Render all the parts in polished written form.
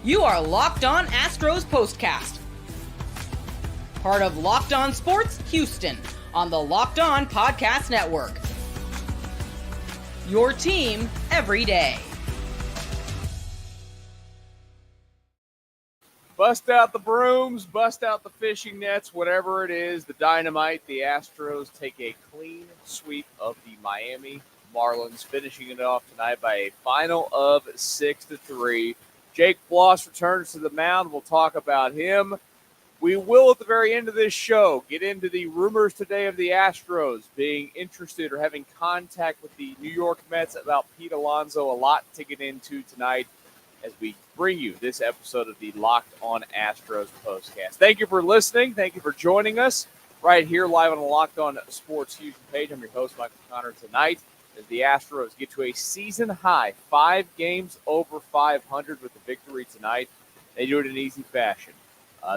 You are Locked On Astros Postcast, part of Locked On Sports Houston on the Locked On Podcast Network. Your team every day. Bust out the brooms, bust out the fishing nets, whatever it is, the Dynamite. The Astros take a clean sweep of the Miami Marlins, finishing it off tonight by a final of 6-3. Jake Bloss returns to the mound. We'll talk about him. We will, at the very end of this show, get into the rumors today of the Astros being interested or having contact with the New York Mets about Pete Alonso. A lot to get into tonight as we bring you this episode of the Locked On Astros Postcast. Thank you for listening. Thank you for joining us right here live on the Locked On Sports Houston page. I'm your host, Michael Connor, tonight as the Astros get to a season-high 5 games over 500 with the victory tonight. They do it in easy fashion.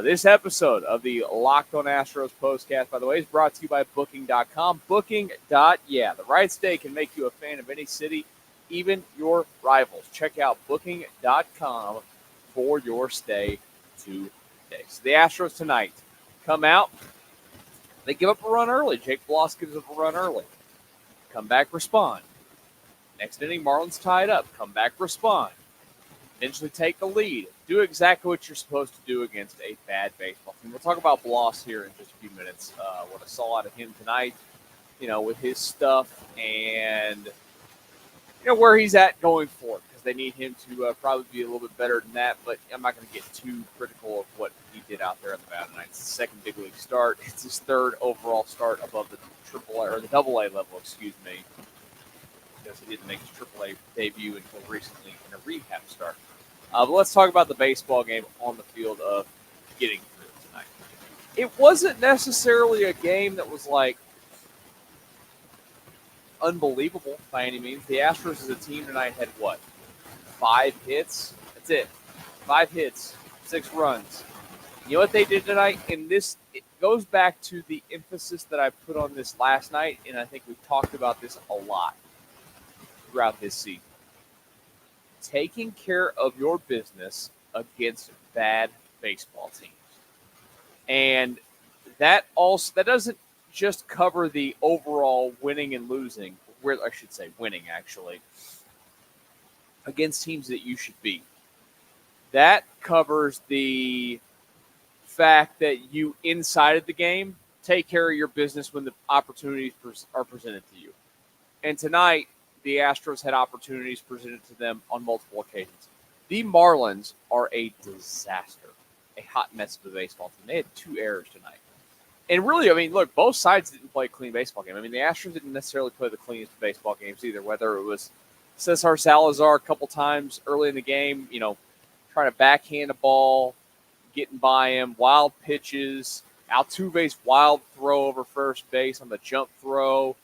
This episode of the Locked On Astros Postcast, by the way, is brought to you by Booking.com. Booking.yeah. The right stay can make you a fan of any city, even your rivals. Check out Booking.com for your stay today. So the Astros tonight come out. They give up a run early. Jake Bloss gives up a run early. Come back, respond. Next inning, Marlins tied up. Come back, respond. Eventually take the lead. Do exactly what you're supposed to do against a bad baseball team. We'll talk about Bloss here in just a few minutes. What I saw out of him tonight, with his stuff and where he's at going forward, because they need him to probably be a little bit better than that. But I'm not going to get too critical of what he did out there on the mound tonight. It's his second big league start. It's his third overall start above the AAA or the AA level, excuse me, because he didn't make his AAA debut until recently in a rehab start. But let's talk about the baseball game on the field of getting through tonight. It wasn't necessarily a game that was like unbelievable by any means. The Astros as a team tonight had 5 hits? That's it. 5 hits, 6 runs. You know what they did tonight? And this, it goes back to the emphasis that I put on this last night, and I think we've talked about this a lot throughout this season. Taking care of your business against bad baseball teams. And that doesn't just cover the overall winning and losing, winning actually, against teams that you should beat. That covers the fact that you, inside of the game, take care of your business when the opportunities are presented to you. And tonight, the Astros had opportunities presented to them on multiple occasions. The Marlins are a disaster, a hot mess of a baseball team. They had 2 errors tonight. And really, look, both sides didn't play a clean baseball game. The Astros didn't necessarily play the cleanest baseball games either, whether it was Cesar Salazar a couple times early in the game, trying to backhand a ball, getting by him, wild pitches, Altuve's wild throw over first base on the jump throw,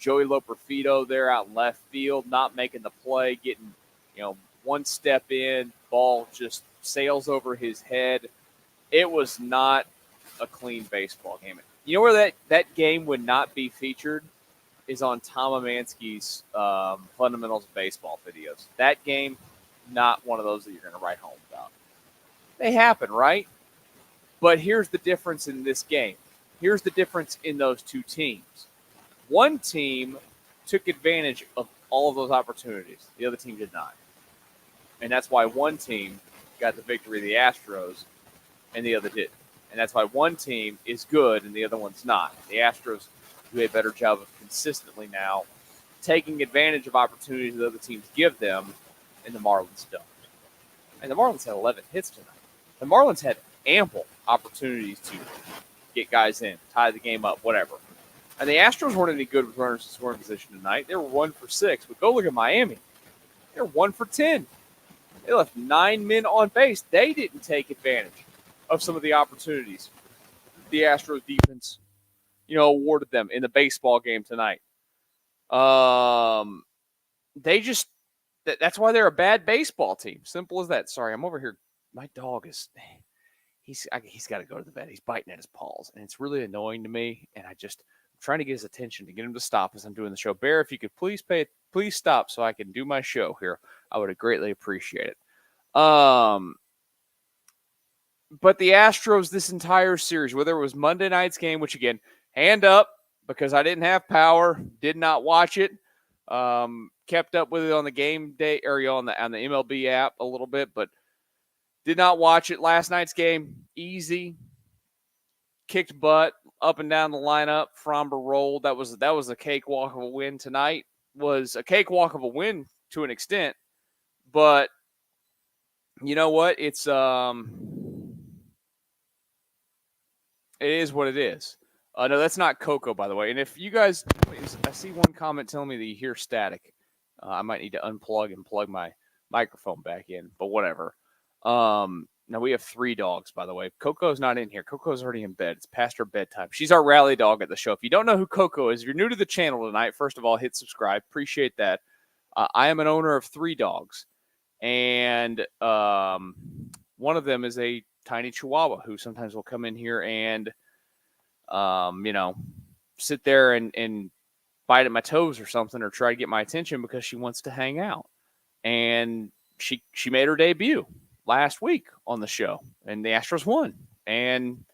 Joey Loperfido there out in left field, not making the play, getting, one step in, ball just sails over his head. It was not a clean baseball game. You know where that game would not be featured is on Tom Amansky's Fundamentals of Baseball videos. That game, not one of those that you're going to write home about. They happen, right? But here's the difference in this game. Here's the difference in those 2 teams. One team took advantage of all of those opportunities. The other team did not. And that's why one team got the victory, the Astros, and the other didn't. And that's why one team is good and the other one's not. The Astros do a better job of consistently now taking advantage of opportunities that other teams give them, and the Marlins don't. And the Marlins had 11 hits tonight. The Marlins had ample opportunities to get guys in, tie the game up, whatever. And the Astros weren't any good with runners in scoring position tonight. They were 1 for 6. But go look at Miami. They're 1 for 10. They left 9 men on base. They didn't take advantage of some of the opportunities the Astros defense, awarded them in the baseball game tonight. That's why they're a bad baseball team. Simple as that. Sorry, I'm over here. My dog he's got to go to the vet. He's biting at his paws, and it's really annoying to me. And I'm trying to get his attention to get him to stop as I'm doing the show. Bear, if you could please stop so I can do my show here, I would greatly appreciate it. But the Astros this entire series, whether it was Monday night's game, which again, hand up because I didn't have power, did not watch it. Kept up with it on the game day or on the MLB app a little bit, but did not watch it. Last night's game, easy, kicked butt up and down the lineup. Fromber rolled. That was a cakewalk of a win. Tonight was a cakewalk of a win to an extent, but you know what? It is what it is. No, that's not Coco, by the way. And if you guys, I see one comment telling me that you hear static. I might need to unplug and plug my microphone back in, but whatever. Now we have 3 dogs, by the way. Coco's not in here. Coco's already in bed. It's past her bedtime. She's our rally dog at the show. If you don't know who Coco is, if you're new to the channel tonight, first of all, hit subscribe. Appreciate that. I am an owner of 3 dogs, and one of them is a tiny Chihuahua who sometimes will come in here and, sit there and bite at my toes or something, or try to get my attention because she wants to hang out. And she made her debut last week on the show, and the Astros won. And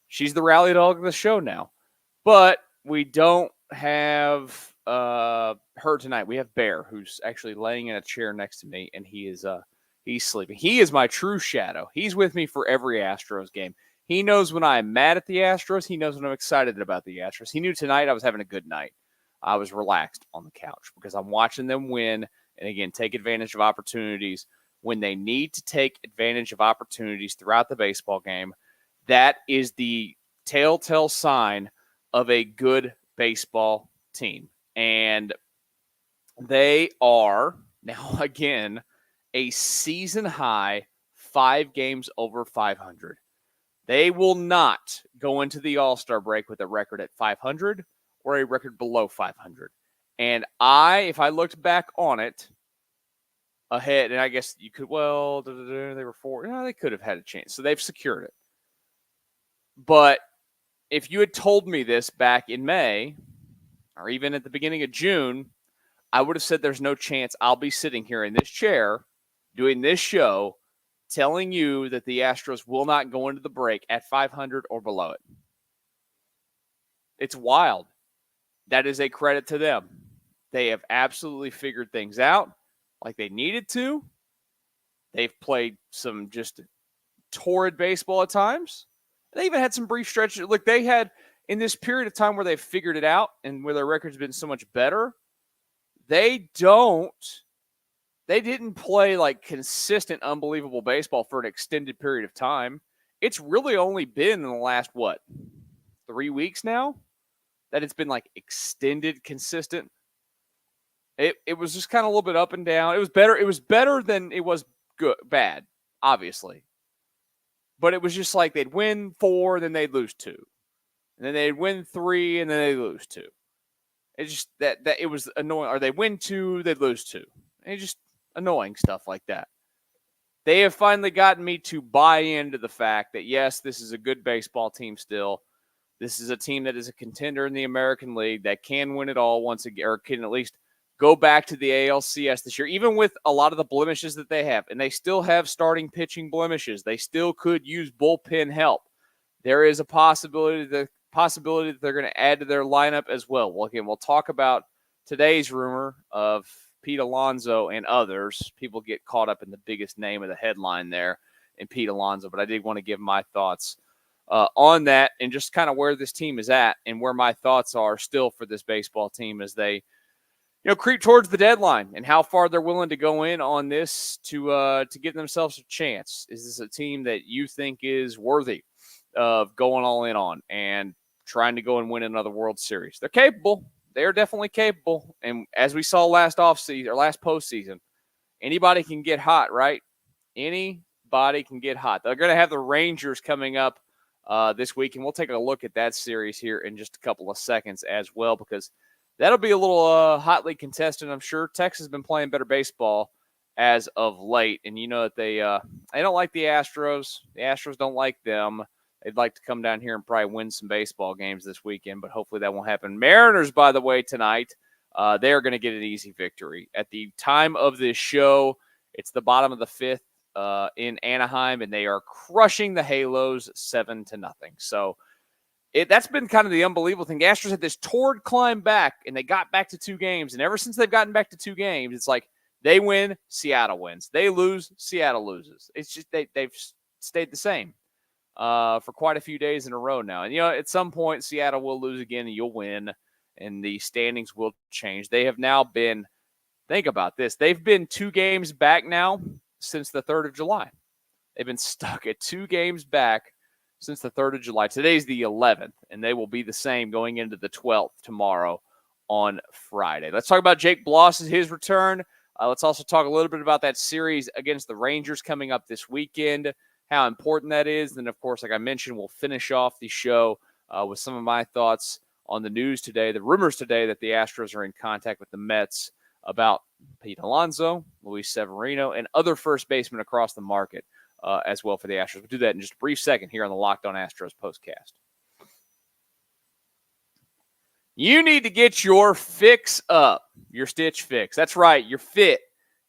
she's the rally dog of the show now. But we don't have her tonight. We have Bear, who's actually laying in a chair next to me, and he's sleeping. He is my true shadow. He's with me for every Astros game. He knows when I'm mad at the Astros. He knows when I'm excited about the Astros. He knew tonight I was having a good night. I was relaxed on the couch because I'm watching them win and, again, take advantage of opportunities when they need to take advantage of opportunities throughout the baseball game. That is the telltale sign of a good baseball team. And they are now, again, a season high 5 games over 500. They will not go into the All-Star break with a record at 500 or a record below 500. And if I looked back on it ahead, and I guess you could, they were 4. They could have had a chance. So they've secured it. But if you had told me this back in May or even at the beginning of June, I would have said there's no chance I'll be sitting here in this chair doing this show telling you that the Astros will not go into the break at 500 or below it. It's wild. That is a credit to them. They have absolutely figured things out like they needed to. They've played some just torrid baseball at times. They even had some brief stretches. Look, they had, in this period of time where they've figured it out and where their record's been so much better, they didn't play like consistent, unbelievable baseball for an extended period of time. It's really only been in the last, 3 weeks now that it's been like extended, consistent. It was just kind of a little bit up and down. It was better. It was better than it was bad, obviously. But it was just like they'd win 4, then they'd lose 2. And then they'd win 3, and then they'd lose 2. It's just that it was annoying. Or they win 2, they'd lose 2. And it's just annoying stuff like that. They have finally gotten me to buy into the fact that, yes, this is a good baseball team still. This is a team that is a contender in the American League that can win it all once again, or can at least go back to the ALCS this year, even with a lot of the blemishes that they have. And they still have starting pitching blemishes. They still could use bullpen help. There is a possibility that they're going to add to their lineup as well. Well, again, we'll talk about today's rumor of Pete Alonso and others. People get caught up in the biggest name of the headline there in Pete Alonso, but I did want to give my thoughts on that and just kind of where this team is at and where my thoughts are still for this baseball team as they creep towards the deadline and how far they're willing to go in on this to give themselves a chance. Is this a team that you think is worthy of going all in on and trying to go and win another World Series? They're capable. They are definitely capable. And as we saw last offseason or last postseason, anybody can get hot, right? Anybody can get hot. They're going to have the Rangers coming up this week, and we'll take a look at that series here in just a couple of seconds as well, because that'll be a little hotly contested, I'm sure. Texas has been playing better baseball as of late, and you know that they don't like the Astros. The Astros don't like them. They'd like to come down here and probably win some baseball games this weekend, but hopefully that won't happen. Mariners, by the way, tonight, they are going to get an easy victory. At the time of this show, it's the bottom of the 5th. in Anaheim, and they are crushing the Halos 7-0. So that's been kind of the unbelievable thing. The Astros had this torrid climb back, and they got back to 2 games. And ever since they've gotten back to 2 games, it's like they win, Seattle wins. They lose, Seattle loses. It's just they've stayed the same for quite a few days in a row now. And, at some point, Seattle will lose again, and you'll win, and the standings will change. They have now been, think about this, they've been 2 games back now since the 3rd of July. They've been stuck at 2 games back since the 3rd of July. Today's the 11th, and they will be the same going into the 12th tomorrow on Friday. Let's talk about Jake Bloss and his return. Let's also talk a little bit about that series against the Rangers coming up this weekend, how important that is. And, of course, like I mentioned, we'll finish off the show with some of my thoughts on the news today, the rumors today that the Astros are in contact with the Mets about Pete Alonso, Luis Severino, and other first basemen across the market as well for the Astros. We'll do that in just a brief second here on the Locked On Astros Postcast. You need to get your fix up, your Stitch Fix. That's right, your fit.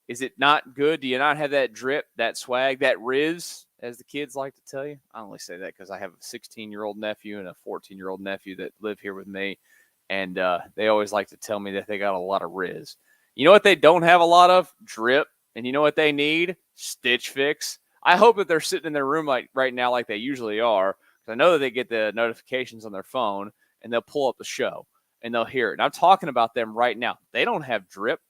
Is it not good? Do you not have that drip, that swag, that riz, as the kids like to tell you? I only say that because I have a 16-year-old nephew and a 14-year-old nephew that live here with me, and they always like to tell me that they got a lot of riz. You know what they don't have a lot of? Drip. And you know what they need? Stitch Fix. I hope that they're sitting in their room right now like they usually are, because I know that they get the notifications on their phone, and they'll pull up the show, and they'll hear it. And I'm talking about them right now. They don't have drip.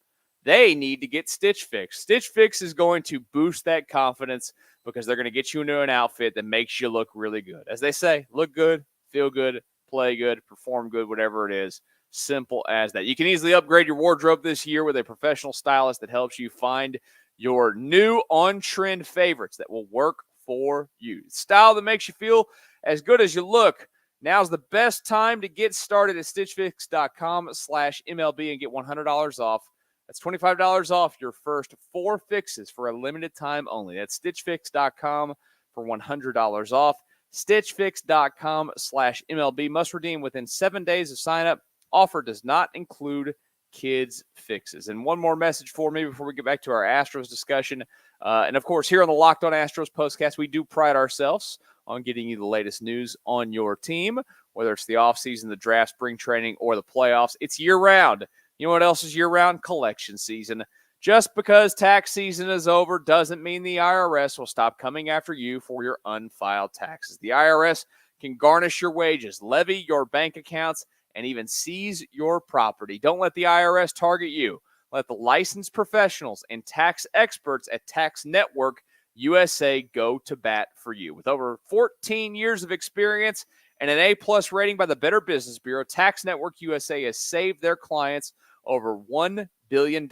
They need to get Stitch Fix. Stitch Fix is going to boost that confidence because they're going to get you into an outfit that makes you look really good. As they say, look good, feel good, play good, perform good, whatever it is. Simple as that. You can easily upgrade your wardrobe this year with a professional stylist that helps you find your new on-trend favorites that will work for you. Style that makes you feel as good as you look. Now's the best time to get started at StitchFix.com/MLB and get $100 off. That's $25 off your first 4 fixes for a limited time only. That's StitchFix.com for $100 off. StitchFix.com/MLB. Must redeem within 7 days of sign up. Offer does not include kids fixes. And one more message for me before we get back to our Astros discussion. And of course, here on the Locked On Astros Postcast, we do pride ourselves on getting you the latest news on your team, whether it's the offseason, the draft, spring training, or the playoffs. It's year-round. You know what else is year-round? Collection season. Just because tax season is over doesn't mean the IRS will stop coming after you for your unfiled taxes. The IRS can garnish your wages, levy your bank accounts, and even seize your property. Don't let the IRS target you. Let the licensed professionals and tax experts at Tax Network USA go to bat for you. With over 14 years of experience and an A+ rating by the Better Business Bureau, Tax Network USA has saved their clients over $1 billion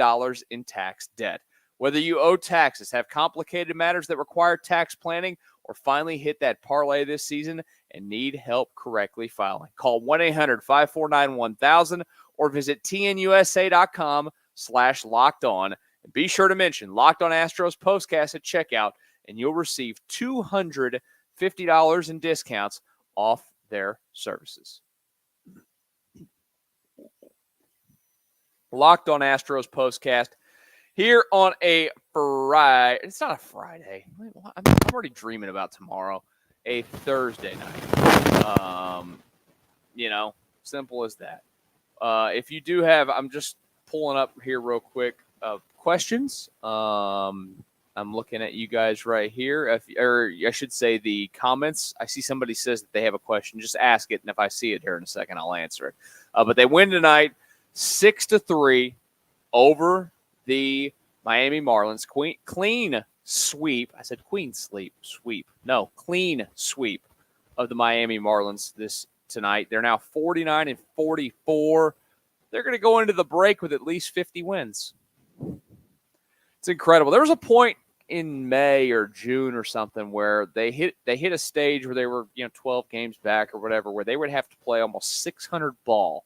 in tax debt. Whether you owe taxes, have complicated matters that require tax planning, or finally hit that parlay this season and need help correctly filing, call 1-800-549-1000 or visit tnusa.com/lockedon. And be sure to mention Locked On Astros Postcast at checkout, and you'll receive $250 in discounts off their services. Locked On Astros Postcast here on a Friday. It's not a Friday. I'm already dreaming about tomorrow. A Thursday night. Simple as that. If you do have, I'm just pulling up here real quick, questions. I'm looking at you guys right here. Or I should say the comments. I see somebody says that they have a question. Just ask it, and if I see it here in a second, I'll answer it. But they win tonight 6-3 over the Miami Marlins. Clean sweep. I said sweep. No, clean sweep of the Miami Marlins tonight. They're now 49-44. They're going to go into the break with at least 50 wins. It's incredible. There was a point in May or June or something where they hit a stage where they were 12 games back or whatever, where they would have to play almost 600 ball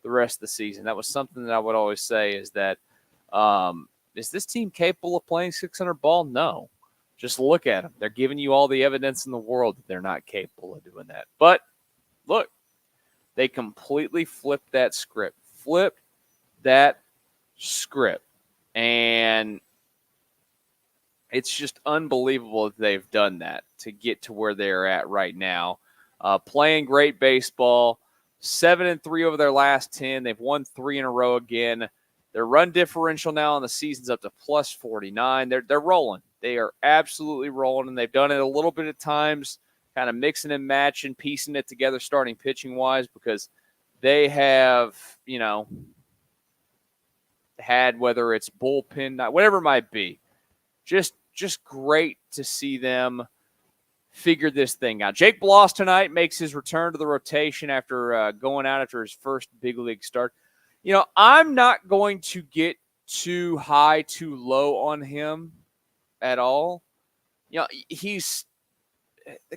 the rest of the season. That was something that I would always say is that is this team capable of playing 600 ball? No. Just look at them. They're giving you all the evidence in the world that they're not capable of doing that. But look, they completely flipped that script. And It's just unbelievable that they've done that to get to where they're at right now. Playing great baseball, 7-3 over their last 10. They've won 3 in a row again. Their run differential now on the season's up to plus 49. They're rolling. They are absolutely rolling, and they've done it a little bit at times, kind of mixing and matching, piecing it together, starting pitching-wise, because they have, had, whether it's bullpen, whatever it might be, just great to see them figure this thing out. Jake Bloss tonight makes his return to the rotation after going out after his first big league start. I'm not going to get too high, too low on him at all. The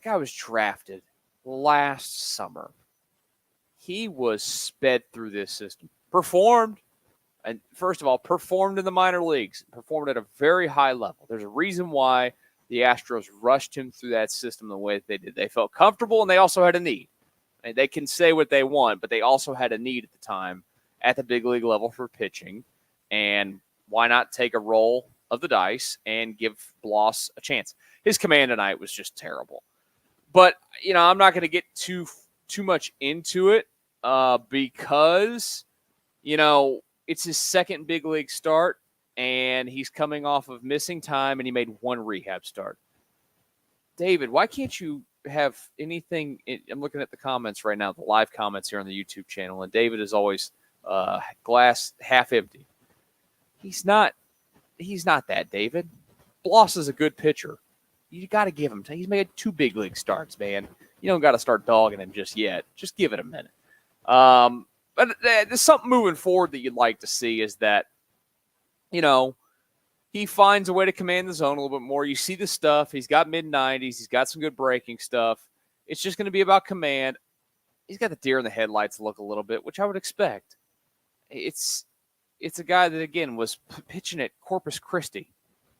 guy was drafted last summer. He was sped through this system, performed in the minor leagues, performed at a very high level. There's a reason why the Astros rushed him through that system the way that they did. They felt comfortable, and they also had a need. And they can say what they want, but they also had a need at the time at the big league level for pitching. And why not take a roll of the dice and give Bloss a chance? His command tonight was just terrible. But, I'm not going to get too much into it because, it's his second big league start, and he's coming off of missing time, and he made one rehab start. David, why can't you have anything? I'm looking at the comments right now, the live comments here on the YouTube channel, and David is always glass half empty. He's not that, David. Bloss is a good pitcher. You got to give him time. He's made 2 big league starts, man. You don't got to start dogging him just yet. Just give it a minute. But there's something moving forward that you'd like to see is that, he finds a way to command the zone a little bit more. You see the stuff. He's got mid-90s. He's got some good breaking stuff. It's just going to be about command. He's got the deer in the headlights look a little bit, which I would expect. It's a guy that, again, was pitching at Corpus Christi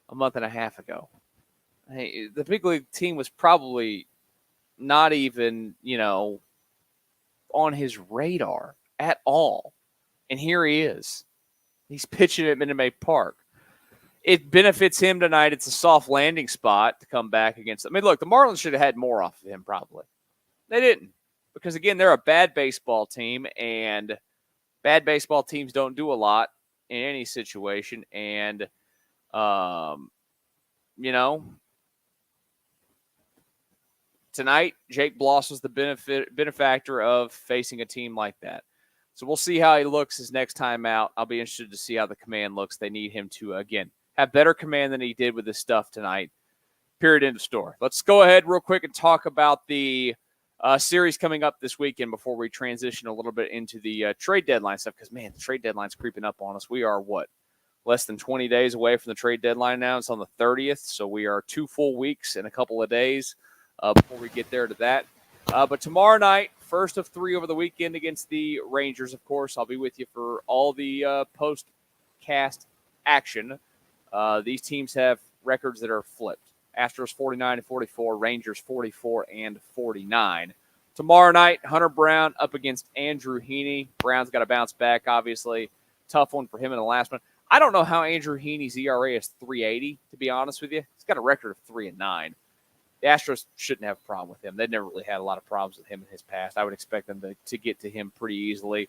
a month and a half ago. Hey, the big league team was probably not even, on his radar at all. And here he is. He's pitching at Minute Maid Park. It benefits him tonight. It's a soft landing spot to come back against. Look, the Marlins should have had more off of him probably. They didn't. Because, again, they're a bad baseball team, and bad baseball teams don't do a lot in any situation. And, tonight, Jake Bloss was the benefactor of facing a team like that. So we'll see how he looks his next time out. I'll be interested to see how the command looks. They need him to, again, have better command than he did with his stuff tonight. Period, end of story. Let's go ahead real quick and talk about the series coming up this weekend before we transition a little bit into the trade deadline stuff. Because, man, the trade deadline's creeping up on us. We are, less than 20 days away from the trade deadline now. It's on the 30th, so we are 2 full weeks and a couple of days before we get there to that. But tomorrow night, first of 3 over the weekend against the Rangers, of course. I'll be with you for all the post-cast action. These teams have records that are flipped. Astros 49-44, Rangers 44-49. Tomorrow night, Hunter Brown up against Andrew Heaney. Brown's got to bounce back, obviously. Tough one for him in the last one. I don't know how Andrew Heaney's ERA is 3.80, to be honest with you. He's got a record of 3-9. The Astros shouldn't have a problem with him. They've never really had a lot of problems with him in his past. I would expect them to get to him pretty easily.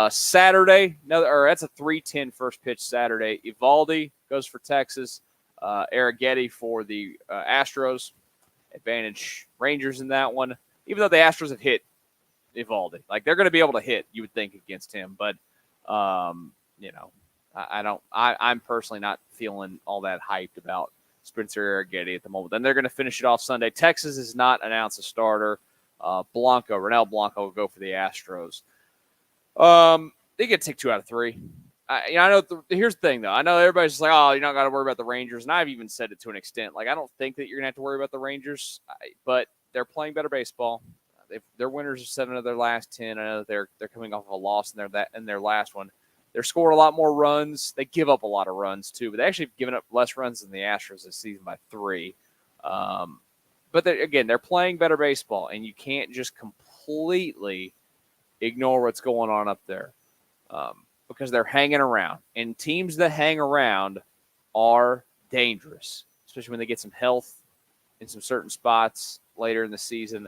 Saturday, that's a 3:10 first pitch Saturday. Evaldi goes for Texas. Arrighetti for the Astros. Advantage Rangers in that one. Even though the Astros have hit Evaldi, they're going to be able to hit, you would think, against him. But I'm personally not feeling all that hyped about Spencer Arrighetti at the moment. Then they're going to finish it off Sunday. Texas has not announced a starter. Ronel Blanco will go for the Astros. They get to take 2 out of 3. I know. Here's the thing, though. I know everybody's just like, "Oh, you're not got to worry about the Rangers," and I've even said it to an extent. I don't think that you're going to have to worry about the Rangers, but they're playing better baseball. They're winners of 7 of their last 10. I know that they're coming off of a loss in their last one. They're scoring a lot more runs. They give up a lot of runs, too. But they actually have given up less runs than the Astros this season by 3. But, they're playing better baseball, and you can't just completely ignore what's going on up there because they're hanging around. And teams that hang around are dangerous, especially when they get some health in some certain spots later in the season.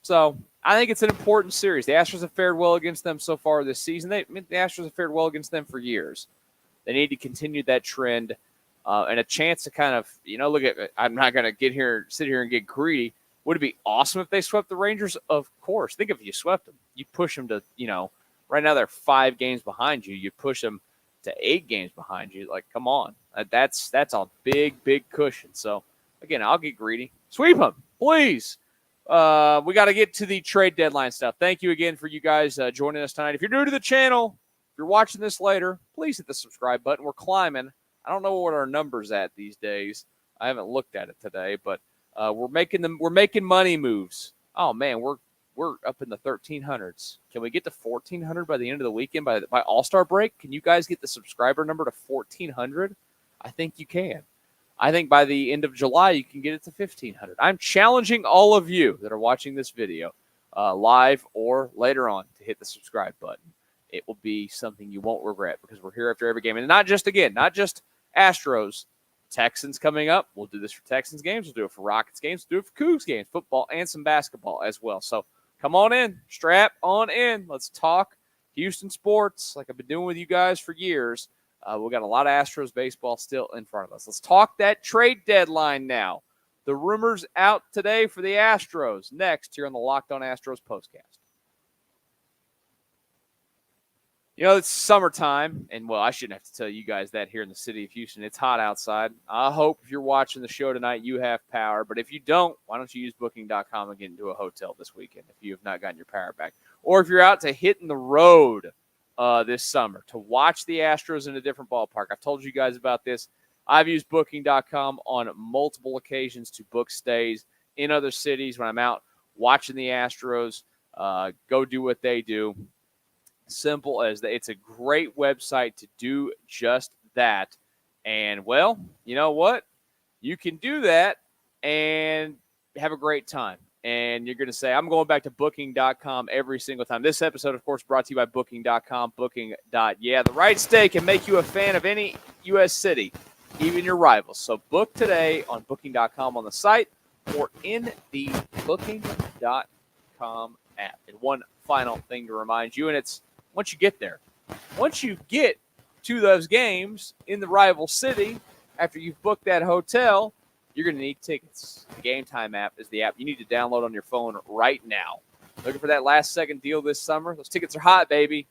So I think it's an important series. The Astros have fared well against them so far this season. The Astros have fared well against them for years. They need to continue that trend and a chance to kind of, look at it. I'm not going to sit here and get greedy. Would it be awesome if they swept the Rangers? Of course. Think if you swept them. You push them to, right now they're 5 games behind you. You push them to 8 games behind you. Like, come on. That's a big, big cushion. So, again, I'll get greedy. Sweep them, please. We got to get to the trade deadline stuff. Thank you again for you guys joining us tonight. If you're new to the channel, if you're watching this later, please hit the subscribe button. We're climbing. I don't know what our number's at these days. I haven't looked at it today, but we're making money moves. Oh man, we're up in the 1300s. Can we get to 1400 by the end of the weekend by All-Star break? Can you guys get the subscriber number to 1400? I think you can. I think by the end of July you can get it to 1500. I'm challenging all of you that are watching this video live or later on to hit the subscribe button. It will be something you won't regret because we're here after every game. And not just Astros, Texans coming up. We'll do this for Texans games. We'll do it for Rockets games. We'll do it for Cougs games, football, and some basketball as well. So come on in. Strap on in. Let's talk Houston sports like I've been doing with you guys for years. We've got a lot of Astros baseball still in front of us. Let's talk that trade deadline now. The rumors out today for the Astros. Next here on the Locked On Astros Postcast. It's summertime, and, well, I shouldn't have to tell you guys that here in the city of Houston. It's hot outside. I hope if you're watching the show tonight, you have power. But if you don't, why don't you use Booking.com and get into a hotel this weekend if you have not gotten your power back? Or if you're out to hitting the road this summer to watch the Astros in a different ballpark. I've told you guys about this. I've used Booking.com on multiple occasions to book stays in other cities when I'm out watching the Astros go do what they do. Simple as that. It's a great website to do just that. And, well, you know what? You can do that and have a great time. And you're going to say, I'm going back to Booking.com every single time. This episode, of course, brought to you by Booking.com. Yeah, the right stay can make you a fan of any U.S. city, even your rivals. So book today on Booking.com on the site or in the Booking.com app. And one final thing to remind you, and it's once you get there, once you get to those games in the rival city, after you've booked that hotel, you're going to need tickets. The Game Time app is the app you need to download on your phone right now. Looking for that last-second deal this summer? Those tickets are hot, baby.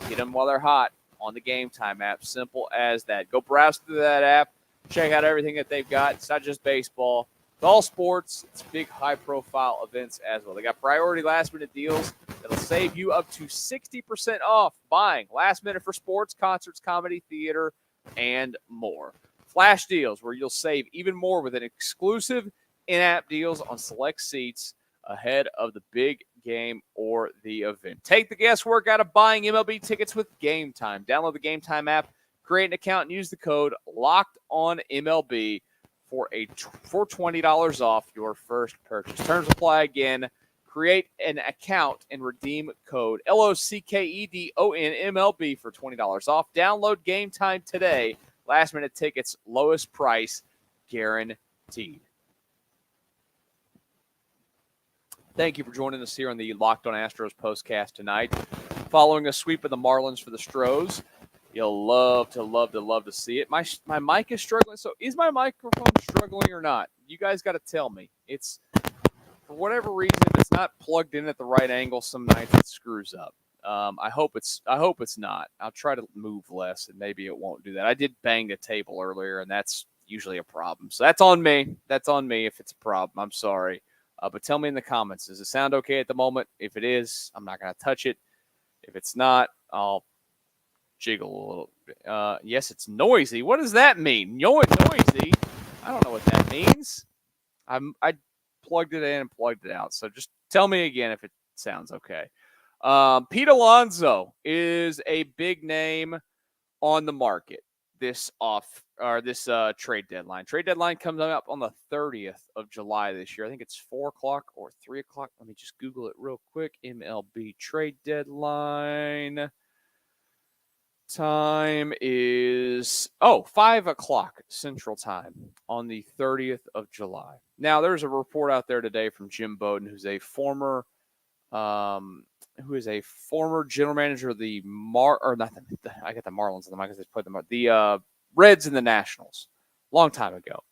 Get them while they're hot on the Game Time app. Simple as that. Go browse through that app. Check out everything that they've got. It's not just baseball. It's all sports. It's big, high-profile events as well. They got priority last-minute deals that'll save you up to 60% off buying last minute for sports, concerts, comedy, theater, and more. Flash deals where you'll save even more with an exclusive in-app deals on select seats ahead of the big game or the event. Take the guesswork out of buying MLB tickets with Game Time. Download the Game Time app, create an account, and use the code LOCKEDONMLB for $20 off your first purchase. Terms apply again. Create an account and redeem code LOCKEDONMLB for $20 off. Download Game Time today. Last-minute tickets, lowest price guaranteed. Thank you for joining us here on the Locked On Astros Postcast tonight. Following a sweep of the Marlins for the Stros. You'll love to see it. My mic is struggling. So is my microphone struggling or not? You guys got to tell me. It's, for whatever reason, if it's not plugged in at the right angle, some nights it screws up. I hope it's not. I'll try to move less, and maybe it won't do that. I did bang the table earlier, and that's usually a problem. So that's on me. That's on me if it's a problem. I'm sorry. But tell me in the comments, does it sound okay at the moment? If it is, I'm not going to touch it. If it's not, I'll jiggle a little bit. Yes, it's noisy. What does that mean? Noisy? I don't know what that means. I plugged it in and plugged it out. So just tell me again if it sounds okay. Pete Alonso is a big name on the market this trade deadline. Trade deadline comes up on the 30th of July this year. I think it's 4 o'clock or 3 o'clock. Let me just Google it real quick. MLB trade deadline. time is 5 o'clock Central Time on the 30th of July. Now, there's a report out there today from Jim Bowden, who's a former general manager of the I got the Marlins on the mic because they played the Reds and the Nationals long time ago.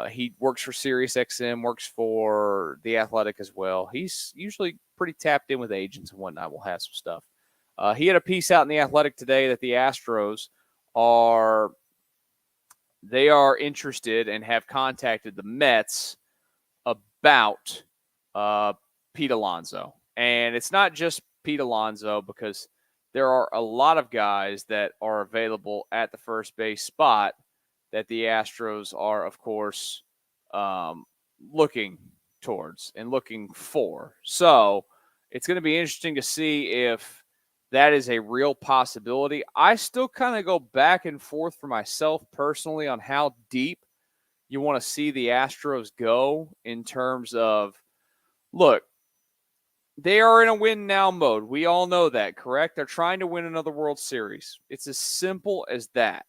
He works for Sirius XM, works for The Athletic as well. He's usually pretty tapped in with agents and whatnot. We'll have some stuff. He had a piece out in The Athletic today that the Astros are interested and have contacted the Mets about Pete Alonso. And it's not just Pete Alonso, because there are a lot of guys that are available at the first base spot that the Astros are, of course, looking towards and looking for. So it's going to be interesting to see if that is a real possibility. I still kind of go back and forth for myself personally on how deep you want to see the Astros go in terms of, look, they are in a win now mode. We all know that, correct? They're trying to win another World Series. It's as simple as that.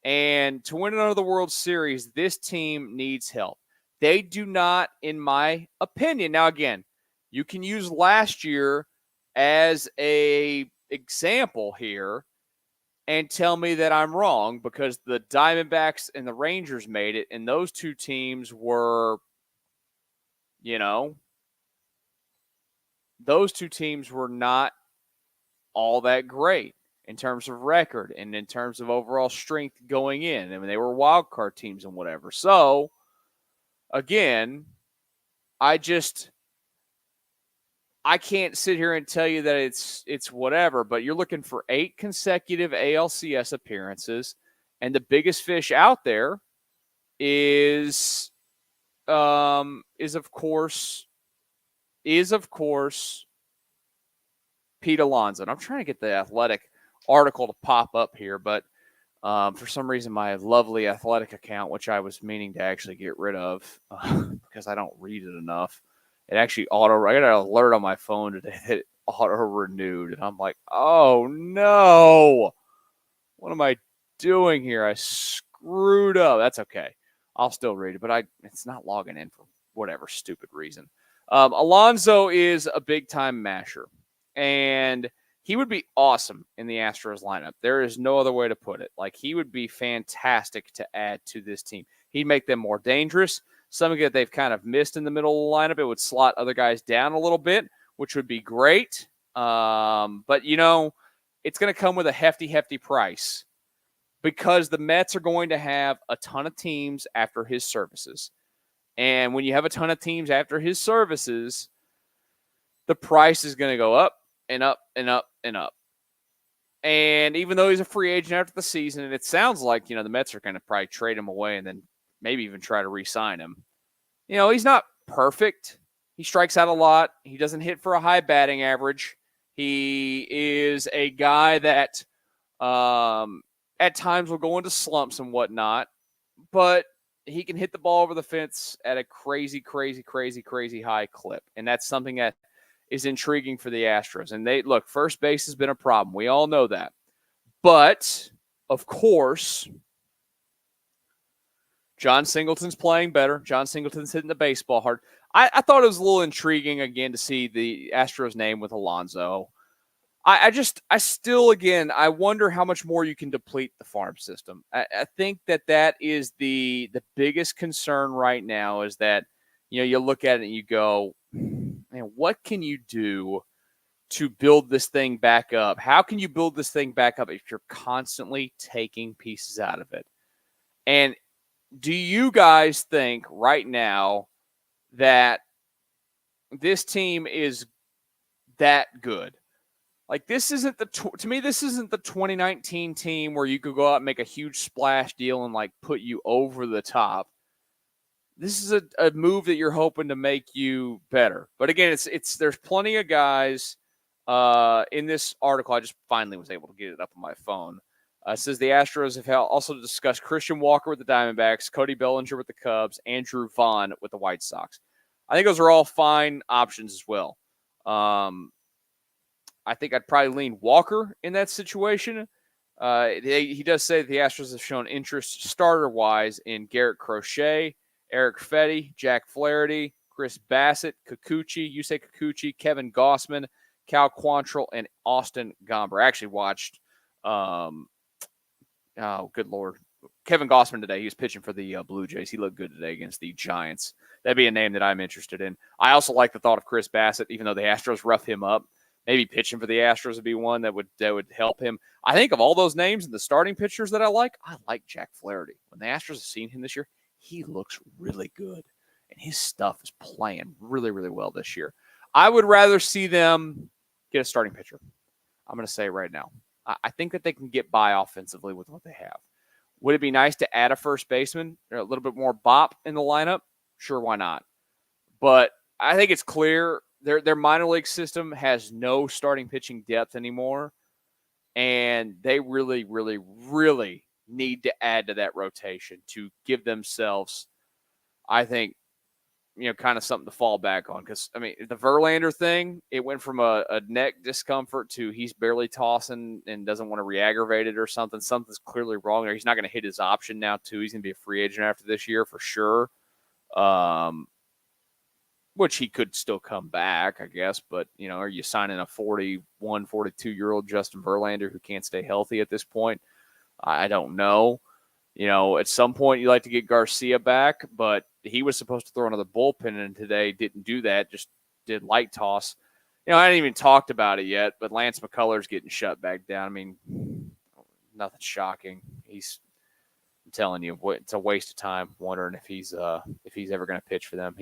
And to win another World Series, this team needs help. They do not, in my opinion. Now, again, you can use last year as a example here and tell me that I'm wrong, because the Diamondbacks and the Rangers made it, and those two teams were, those two teams were not all that great in terms of record and in terms of overall strength going in. I mean, they were wild card teams and whatever. So, again, I can't sit here and tell you that it's whatever, but you're looking for 8 consecutive ALCS appearances, and the biggest fish out there is of course Pete Alonso. And I'm trying to get the Athletic article to pop up here, but for some reason my lovely Athletic account, which I was meaning to actually get rid of because I don't read it enough, it actually I got an alert on my phone today that it auto-renewed, and I'm like, oh no, what am I doing here? I screwed up. That's okay. I'll still read it, but it's not logging in for whatever stupid reason. Alonso is a big-time masher, and he would be awesome in the Astros lineup. There is no other way to put it. Like, he would be fantastic to add to this team. He'd make them more dangerous. Something that they've kind of missed in the middle of the lineup. It would slot other guys down a little bit, which would be great. But, it's going to come with a hefty price, because the Mets are going to have a ton of teams after his services. And when you have a ton of teams after his services, the price is going to go up and up and up and up. And even though he's a free agent after the season, and it sounds like, the Mets are going to probably trade him away and then maybe even try to re-sign him. He's not perfect. He strikes out a lot. He doesn't hit for a high batting average. He is a guy that at times will go into slumps and whatnot, but he can hit the ball over the fence at a crazy high clip. And that's something that is intriguing for the Astros. And first base has been a problem. We all know that. But, of course, John Singleton's playing better. John Singleton's hitting the baseball hard. I thought it was a little intriguing, again, to see the Astros name with Alonso. I wonder how much more you can deplete the farm system. I think that is the biggest concern right now, is that, you look at it and you go, man, what can you do to build this thing back up? How can you build this thing back up if you're constantly taking pieces out of it? And do you guys think right now that this team is that good? Like, this isn't to me, this isn't the 2019 team where you could go out and make a huge splash deal and put you over the top. This is a move that you're hoping to make you better. But again, there's plenty of guys in this article. I just finally was able to get it up on my phone. It says the Astros have also discussed Christian Walker with the Diamondbacks, Cody Bellinger with the Cubs, Andrew Vaughn with the White Sox. I think those are all fine options as well. I think I'd probably lean Walker in that situation. He does say that the Astros have shown interest starter-wise in Garrett Crochet, Eric Fetty, Jack Flaherty, Chris Bassett, Kikuchi, Yusei Kikuchi, Kevin Gossman, Cal Quantrill, and Austin Gomber. I actually watched, oh, good Lord, Kevin Gossman today. He was pitching for the Blue Jays. He looked good today against the Giants. That'd be a name that I'm interested in. I also like the thought of Chris Bassett, even though the Astros rough him up. Maybe pitching for the Astros would be one that would help him. I think of all those names and the starting pitchers that I like Jack Flaherty. When the Astros have seen him this year, he looks really good. And his stuff is playing really, really well this year. I would rather see them get a starting pitcher. I'm going to say it right now. I think that they can get by offensively with what they have. Would it be nice to add a first baseman or a little bit more bop in the lineup? Sure, why not? But I think it's clear their minor league system has no starting pitching depth anymore, and they really, really, really need to add to that rotation to give themselves, I think, kind of something to fall back on. Because, I mean, the Verlander thing, it went from a neck discomfort to he's barely tossing and doesn't want to re-aggravate it or something. Something's clearly wrong there. He's not going to hit his option now, too. He's going to be a free agent after this year for sure. Which he could still come back, I guess. But, are you signing a 41, 42-year-old Justin Verlander who can't stay healthy at this point? I don't know. At some point you like to get Garcia back, but he was supposed to throw another bullpen in today, didn't do that, just did light toss. I hadn't even talked about it yet, but Lance McCullers getting shut back down. I mean, nothing shocking. I'm telling you, it's a waste of time wondering if he's ever going to pitch for them.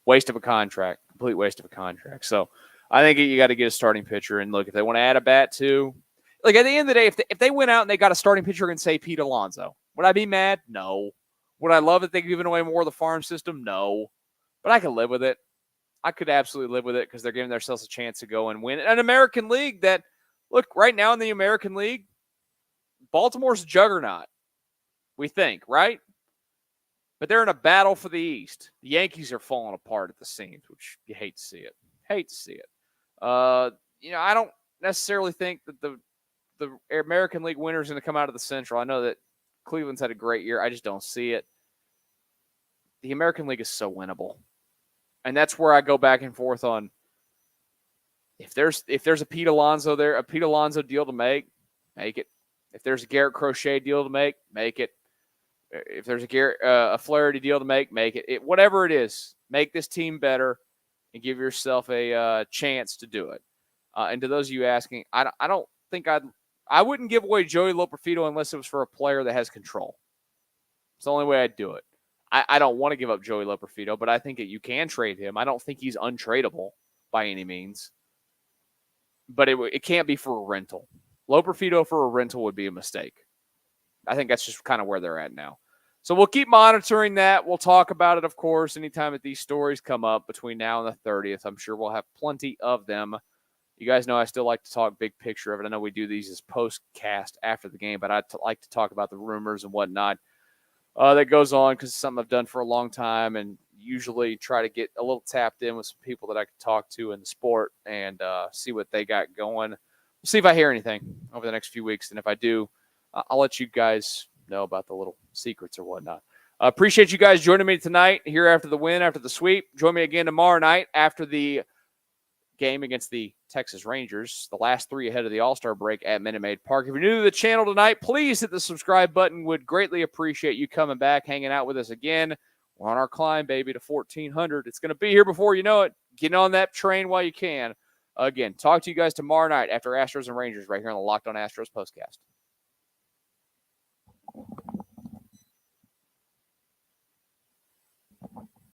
Waste of a contract, complete waste of a contract. So I think you got to get a starting pitcher. And look, if they want to add a bat too, like at the end of the day, if they went out and they got a starting pitcher and say Pete Alonso, would I be mad? No. Would I love that they've given away more of the farm system? No. But I could live with it. I could absolutely live with it because they're giving themselves a chance to go and win an American League that, look, right now in the American League, Baltimore's a juggernaut. We think, right? But they're in a battle for the East. The Yankees are falling apart at the seams, which you hate to see it. Hate to see it. I don't necessarily think that the American League winner is going to come out of the Central. I know that Cleveland's had a great year. I just don't see it. The American League is so winnable. And that's where I go back and forth on if there's a Pete Alonso there, a Pete Alonso deal to make it. If there's a Garrett Crochet deal to make it. If there's a Flaherty deal to make it. Whatever it is, make this team better and give yourself a chance to do it. And to those of you asking, I don't think I wouldn't give away Joey Loperfido unless it was for a player that has control. It's the only way I'd do it. I don't want to give up Joey Loperfido, but I think that you can trade him. I don't think he's untradeable by any means. But it can't be for a rental. Loperfido for a rental would be a mistake. I think that's just kind of where they're at now. So we'll keep monitoring that. We'll talk about it, of course, anytime that these stories come up between now and the 30th. I'm sure we'll have plenty of them. You guys know I still like to talk big picture of it. I know we do these as postcast after the game, but I like to talk about the rumors and whatnot that goes on because it's something I've done for a long time and usually try to get a little tapped in with some people that I can talk to in the sport and see what they got going. We'll see if I hear anything over the next few weeks, and if I do, I'll let you guys know about the little secrets or whatnot. Appreciate you guys joining me tonight here after the win, after the sweep. Join me again tomorrow night after the game against the Texas Rangers, the last three ahead of the All-Star break at Minute Maid Park. If you're new to the channel tonight, please hit the subscribe button. Would greatly appreciate you coming back, hanging out with us again. We're on our climb, baby, to 1,400. It's going to be here before you know it. Get on that train while you can. Again, talk to you guys tomorrow night after Astros and Rangers right here on the Locked On Astros Postcast.